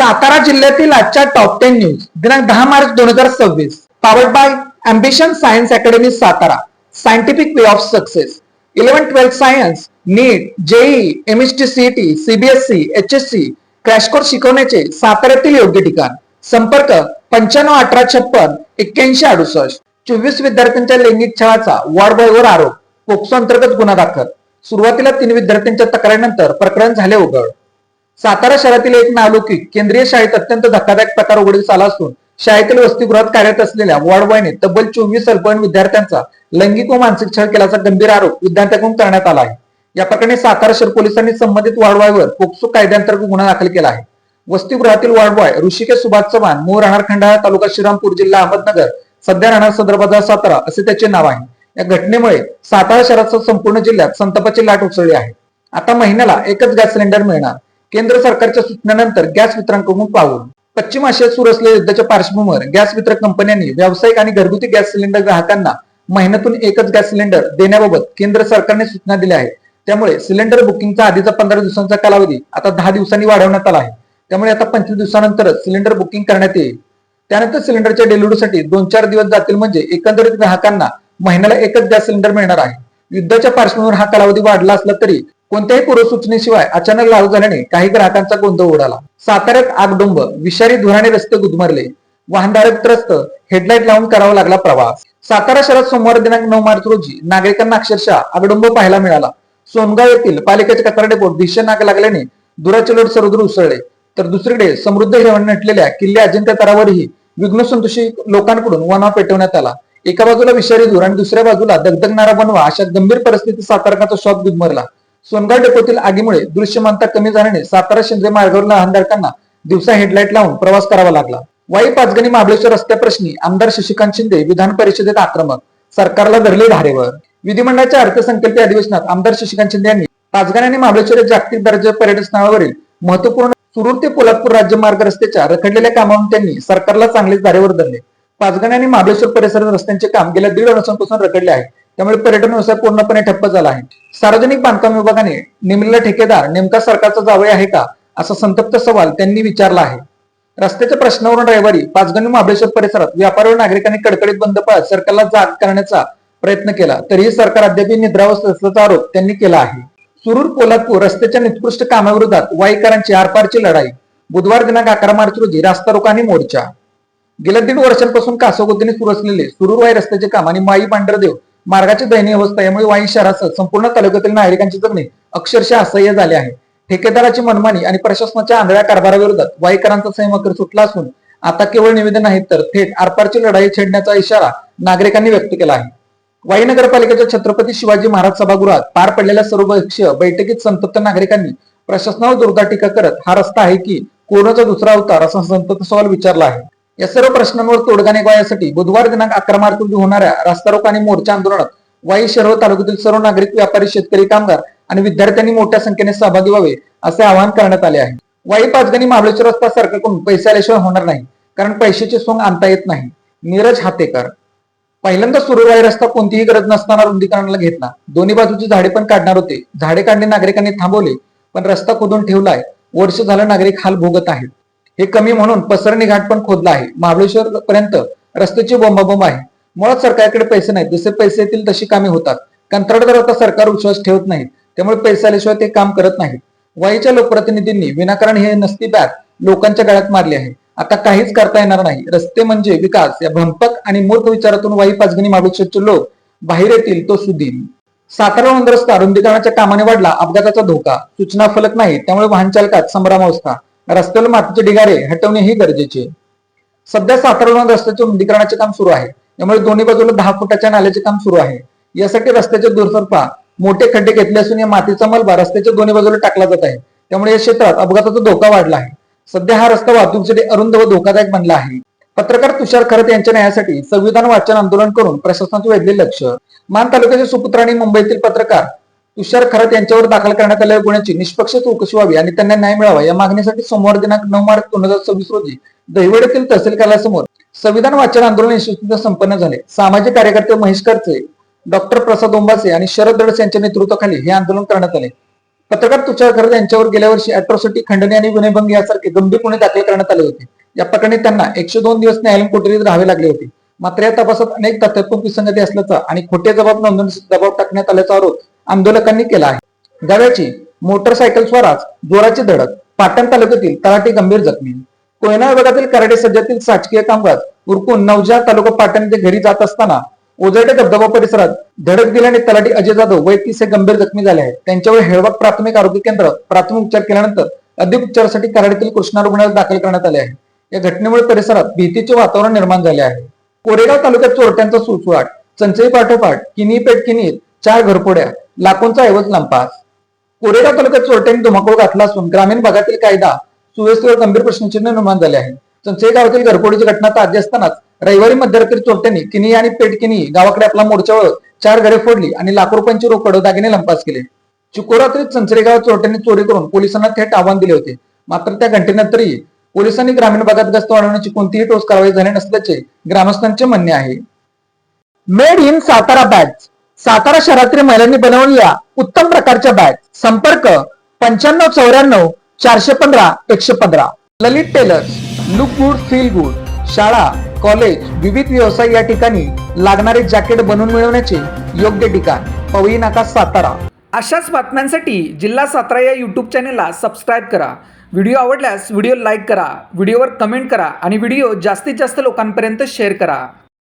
सातारा जिल्ह्यातील आजच्या top 10 news दिनांक 10 March 2026 powered by ambition science academy Satara. Scientific way of success. 11-12 science, NEET, JEE, MST, CET, CBSE, HSC crash course शिकवण्याचे साताऱ्यातील योग्य ठिकाण. संपर्क 95-1856-8168. 24 विद्यार्थ्यांच्या लैंगिक छळाचा वॉर्ड बॉयवर आरोप. पोक्सो अंतर्गत गुन्हा दाखल. सुरुवातीला 3 विद्यार्थ्यांच्या तक्रारीनंतर प्रकरण झाले उघड. सातारा शहरातील एक नावलौकिक केंद्रीय शाळेत अत्यंत धक्कादायक प्रकार उघडकीस आला असून शाळेतील वसतिगृहात कार्यरत असलेल्या वॉर्ड बॉयने तब्बल 24 अल्पवयीन विद्यार्थ्यांचा लैंगिक व मानसिक छळ केल्याचा गंभीर आरोप विद्यार्थ्यांकडून करण्यात आला आहे. या प्रकरणी सातारा शहर पोलिसांनी संबंधित वॉर्ड बॉयवर पोक्सो कायद्याअंतर्गत गुन्हा दाखल केला आहे. वसतिगृहातील वॉर्ड बॉय ऋषिकेश सुभाष चव्हाण, मूळ राहणार खंडाळा, तालुका श्रीरामपूर, जिल्हा अहमदनगर, सध्या राहणार सदर बाजार सातारा असे त्याचे नाव आहे. या घटनेमुळे सातारा शहरासह संपूर्ण जिल्ह्यात संतापाची लाट उसळली आहे. आता महिन्याला एकच गॅस सिलेंडर मिळणार. केंद्र सरकारच्या सूचनेनंतर गॅस वितरणाकडून पाऊल. पश्चिम आशियात सुरू असलेल्या युद्धाच्या पार्श्वभूमीवर गॅस वितरक कंपन्यांनी व्यावसायिक आणि घरगुती गॅस सिलेंडर ग्राहकांना महिन्यातून एकच गॅस सिलेंडर देण्याबाबत केंद्र सरकारने सूचना दिल्या आहेत. त्यामुळे सिलेंडर बुकिंगचा आधीचा 15 दिवसांचा कालावधी आता 10 दिवसांनी वाढवण्यात आला आहे. त्यामुळे आता 25 दिवसानंतरच सिलेंडर बुकिंग करण्यात येईल. त्यानंतर सिलेंडरच्या डिलिव्हरीसाठी 2-4 दिवस जातील, म्हणजे एकंदरीत ग्राहकांना महिन्याला एकच गॅस सिलेंडर मिळणार आहे. युद्धाच्या पार्श्वभूमीवर हा कालावधी वाढला असला तरी कोणत्याही पूर्वसूचनेशिवाय अचानक लागू झाल्याने काही ग्राहकांचा गोंधळ उडाला. साताऱ्यात आगडोंब, विषारी धुराने रस्ते गुदमरले, वाहनधारक त्रस्त, हेडलाईट लावून करावा लागला प्रवास. सातारा शहरात सोमवार दिनांक 9 मार्च रोजी नागरिकांना अक्षरशः आगडोंब पाहायला मिळाला. सोनगाव येथील पालिकेच्या कचरा डेपोत भीषण आग लागल्याने धुराचे लोट सर्वदूर उसळले, तर दुसरीकडे समृद्ध हिरवण नटलेल्या किल्ले अजिंठा तरावरही विघ्नसंतोषी लोकांकडून वणवा पेटवण्यात आला. एका बाजूला विषारी धूर आणि दुसऱ्या बाजूला दगदगणारा वणवा, अशा गंभीर परिस्थितीत सातारकाचा शॉप गुदमरला. सोनगाव डेपोतील आगीमुळे दृश्यमानता कमी झाल्याने सातारा शेंद्रे मार्गावरील वाहनधारकांना दिवसा हेडलाईट लावून प्रवास करावा लागला. वाई पाचगणी महाबळेश्वर रस्त्याप्रश्नी आमदार शशिकांत शिंदे विधान परिषदेत आक्रमक, सरकारला धरले धारेवर. विधिमंडळाच्या अर्थसंकल्पीय अधिवेशनात आमदार शशिकांत शिंदे यांनी पाचगणी आणि महाबळेश्वर जागतिक दर्जा पर्यटन स्थळावरील महत्वपूर्ण सुरूर ते पोलादपूर राज्यमार्ग रस्त्याच्या रखडलेल्या कामावरून त्यांनी सरकारला चांगलेच धारेवर धरले. पाचगणी आणि महाबळेश्वर परिसरात रस्त्यांचे काम गेल्या 1.5 वर्षांपासून रखडले आहे. त्यामुळे पर्यटन व्यवसाय पूर्णपणे ठप्प झाला आहे. सार्वजनिक बांधकाम विभागाने नेमलेला ठेकेदार नेमका सरकारचा जावई आहे का, असा संतप्त सवाल त्यांनी विचारला आहे. रस्त्याच्या प्रश्नावरून रविवारी पाचगणी महाबळेश्वर परिसरात व्यापारी व नागरिकांनी कडकडीत बंद पाळत सरकारला जाग करण्याचा प्रयत्न केला, तरीही सरकार अद्याप निद्रावस्थ असल्याचा आरोप त्यांनी केला आहे. सुरूर पोलादपूर रस्त्याच्या निकृष्ट कामाविरोधात वाईकरांची आरपारची लढाई. बुधवार दिनांक 11 मार्च रोजी रास्ता रोको आणि मोर्चा. गेल्या 1.5 वर्षांपासून कासोगोतीने सुरू असलेले सुरूर वाई रस्त्याचे काम आणि माई पांढरदेव मार्गाची दयनीय अवस्था यामुळे वाई शहरासह संपूर्ण तालुक्यातील नागरिकांची जगणे अक्षरशः असह्य झाले आहे. ठेकेदाराची मनमानी आणि प्रशासनाच्या आंधळ्या कारभाराविरोधात वाईकरांचा संयम सुटला असून आता केवळ निवेदन नाही तर थेट आरपारची लढाई छेडण्याचा इशारा नागरिकांनी व्यक्त केला आहे. वाई नगरपालिकेच्या छत्रपती शिवाजी महाराज सभागृहात पार पडलेल्या सर्वपक्षीय बैठकीत संतप्त नागरिकांनी प्रशासनावर जोरदार टीका करत हा रस्ता आहे की कोरोनाचा दुसरा अवतार, असा संतप्त सवाल विचारला आहे. या सर्व प्रश्नांवर तोडगा निघण्यासाठी बुधवार दिनांक 11 मार्च रोजी होणाऱ्या रास्ता रोको आणि मोर्चा आंदोलनात वाई शहर व तालुक्यातील सर्व नागरिक, व्यापारी, शेतकरी, कामगार आणि विद्यार्थ्यांनी मोठ्या संख्येने सहभागी व्हावे असे आवाहन करण्यात आले आहे. वाई पाचगणी महाबळेश्वर रस्ता सरकारकडून पैसे आल्याशिवाय होणार नाही, कारण पैशाचे सोंग आणता येत नाही. नीरज हातेकर. पहिल्यांदा सुरू वाई रस्ता कोणतीही गरज नसताना रुंदीकरणाला घेतला. दोन्ही बाजूची झाडे पण काढणार होते. झाडे काढणे नागरिकांनी थांबवले, पण रस्ता खोदून ठेवलाय. वर्ष झालं नागरिक हाल भोगत आहेत. हे कमी म्हणून पसरणी घाट पण खोदला आहे. महाबळेश्वर पर्यंत रस्त्याची बोंबाबोंब आहे. मुळात सरकारकडे पैसे नाहीत. जसे पैसे येतील तशी कामे होतात. कंत्राटदार आता सरकार विश्वास ठेवत नाहीत, त्यामुळे पैसे आल्याशिवाय ते काम करत नाहीत. वाईच्या लोकप्रतिनिधींनी विनाकारण हे नसती बॅग लोकांच्या गळ्यात मारली आहे. आता काहीच करता येणार नाही. रस्ते म्हणजे विकास या भंपक आणि मूर्ख विचारातून वाई पाचगणी महाबळेश्वरचे लोक बाहेर येतील तो सुदीन. सातारा लोणंद रस्ता रुंदीकरणाच्या कामाने वाढला अपघाताचा धोका. सूचना फलक नाही, त्यामुळे वाहन चालकात संभ्रमावस्था. रस्त्यावर मातीचे ढिगारे हटवणे ही गरजेचे. सध्या सातारा लोणंद रस्त्याचे रुंदीकरणाचे काम सुरू आहे. त्यामुळे दोन्ही बाजूला 10 फुटाच्या नाल्याचे काम सुरू आहे. यासाठी रस्त्याच्या दुतर्फा मोठे खड्डे घेतले असून या मातीचा मलबा रस्त्याच्या दोन्ही बाजूला टाकला जात आहे. त्यामुळे या क्षेत्रात अपघाताचा धोका वाढला आहे. सध्या हा रस्ता वाहतुकीसाठी अरुंद व धोकादायक बनला आहे. पत्रकार तुषार खरत यांच्या न्यायासाठी संविधान वाचन आंदोलन करून प्रशासनाचे वेधले लक्ष. मान तालुक्याचे सुपुत्र आणि मुंबईतील पत्रकार तुषार खरत यांच्यावर दाखल करण्यात आलेल्या गुन्ह्याची निष्पक्ष चौकशी व्हावी आणि त्यांना न्याय मिळावा या मागणीसाठी सोमवार दिनांक 9 मार्च 2026 रोजी दहिवड येथील तहसील कार्यालयासमोर संविधान वाचन आंदोलन यशस्वीरित्या संपन्न झाले. सामाजिक कार्यकर्ते महेश खर्चे, डॉक्टर प्रसाद ओंबासे आणि शरद दळस यांच्या नेतृत्वाखाली हे आंदोलन करण्यात आले. पत्रकार तुषार खरे यांच्यावर गेल्या वर्षी अॅट्रॉसिटी, खंडणी आणि विनयभंग यासारखे गंभीर गुन्हे दाखल करण्यात आले होते. या प्रकरणी त्यांना 102 दिवस न्यायालयीन कोठडीत राहावे लागले होते. मात्र या तपासात अनेक तथ्यात्मक विसंगती असल्याचा आणि खोटे जबाब नोंदवण्यास दबाव टाकण्यात आल्याचा आरोप आंदोलकांनी केला आहे. गाव्याची मोटरसायकल स्वारात जोराची धडक, पाटण तालुक्यातील तलाठी गंभीर जखमी. कोयना विभागातील कराडे सज्जातील शासकीय कामगार उरकून नवजा तालुका पाटण येथे घरी जात असताना ओझरडे धबधबा परिसरात धडक दिल्याने तलाठी अजय जाधव वय 30 हे गंभीर जखमी झाले आहेत. त्यांच्यावर हेळवाक प्राथमिक आरोग्य केंद्रात प्राथमिक उपचार केल्यानंतर अधिक उपचारासाठी कराडीतील कृष्णा रुग्णालयात दाखल करण्यात आले आहे. या घटनेमुळे परिसरात भीतीचे वातावरण निर्माण झाले आहे. कोरेगाव तालुक्यात चोरट्यांचा सुळसुळाट, चंचई पाठोपाठ किनी पेट किनीत 4 घरफोड्या, लाखोंचा ऐवज लंपास. कोरेगाव तालुक्यात चोरट्यांनी धुमाकूळ घातला असून ग्रामीण भागातील कायदा सुव्यवस्थेवर गंभीर प्रश्नचिन्ह निर्माण झाले आहे. चंचई गावातील घरफोडीची घटना ताजी असतानाच रविवारी मध्यरात्री चोरट्यांनी किनी आणि पेट किनी गावाकडे आपला मोर्चा वळत 4 घरे फोडली आणि लाखो रुपयांची रोकड दागिने लंपास केले. चिकोरात्रीत चंचरे गावात चोरट्यांनी चोरी करून पोलिसांना थेट आव्हान दिले होते. मात्र त्या घटनेनंतरही पोलिसांनी ग्रामीण भागात गस्त वाढवण्याची कोणतीही ठोस कारवाई झाली नसल्याचे ग्रामस्थांचे म्हणणे आहे. Made in Satara bags. Satara शहरातील महिलांनी बनवलेल्या उत्तम प्रकारच्या बॅग. संपर्क 9594 415 115. Lalit tailors. Look good feel good. शाळा, कॉलेज, विविध व्यवसाय या ठिकाणी लागणारे जॅकेट बनवून मिळवण्याचे योग्य ठिकाण पवई नाका, सातारा. अशाच बातम्यांसाठी जिल्हा सातारा या यूट्यूब चॅनेलला सबस्क्राईब करा. व्हिडिओ आवडल्यास व्हिडिओ लाईक करा, व्हिडिओवर कमेंट करा आणि व्हिडिओ जास्तीत जास्त लोकांपर्यंत शेअर करा.